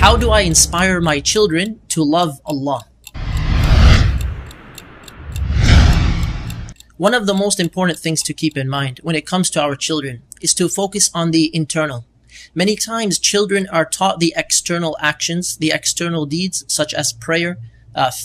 How do I inspire my children to love Allah? One of the most important things to keep in mind when it comes to our children is to focus on the internal. Many times children are taught the external actions, the external deeds, such as prayer,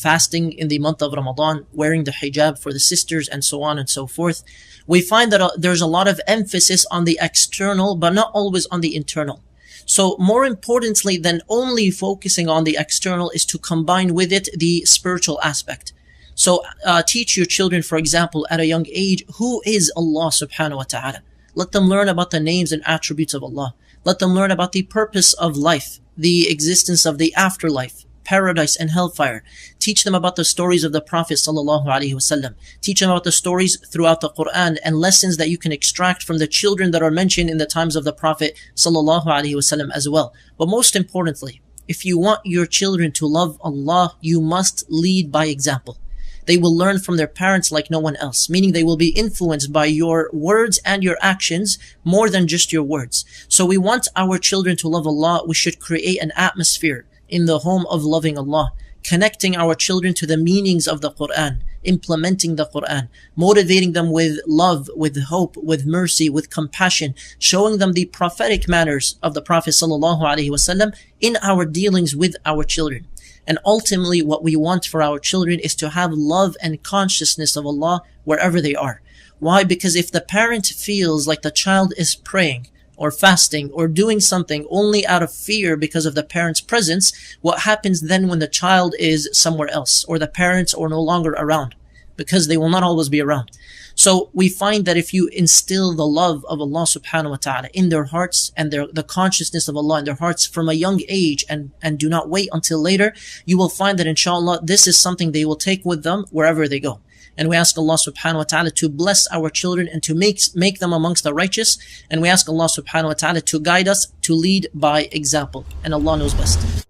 fasting in the month of Ramadan, wearing the hijab for the sisters, and so on and so forth. We find that there's a lot of emphasis on the external, but not always on the internal. So more importantly than only focusing on the external is to combine with it the spiritual aspect. So teach your children, for example, at a young age, who is Allah subhanahu wa ta'ala. Let them learn about the names and attributes of Allah. Let them learn about the purpose of life, the existence of the afterlife, paradise and hellfire. Teach them about the stories of the Prophet sallallahu alaihi wasallam. Teach them about the stories throughout the Quran and lessons that you can extract from the children that are mentioned in the times of the Prophet sallallahu alaihi wasallam as well. But most importantly, if you want your children to love Allah, you must lead by example. They will learn from their parents like no one else, meaning they will be influenced by your words and your actions more than just your words. So we want our children to love Allah. We should create an atmosphere in the home of loving Allah, connecting our children to the meanings of the Quran, implementing the Quran, motivating them with love, with hope, with mercy, with compassion, showing them the prophetic manners of the Prophet sallallahu alaihi wasallam in our dealings with our children. And ultimately, what we want for our children is to have love and consciousness of Allah wherever they are. Why? Because if the parent feels like the child is praying or fasting or doing something only out of fear because of the parent's presence, what happens then when the child is somewhere else or the parents are no longer around? Because they will not always be around. So we find that if you instill the love of Allah subhanahu wa ta'ala in their hearts and the consciousness of Allah in their hearts from a young age and do not wait until later, you will find that inshallah this is something they will take with them wherever they go. And we ask Allah subhanahu wa ta'ala to bless our children and to make them amongst the righteous. And we ask Allah subhanahu wa ta'ala to guide us to lead by example. And Allah knows best.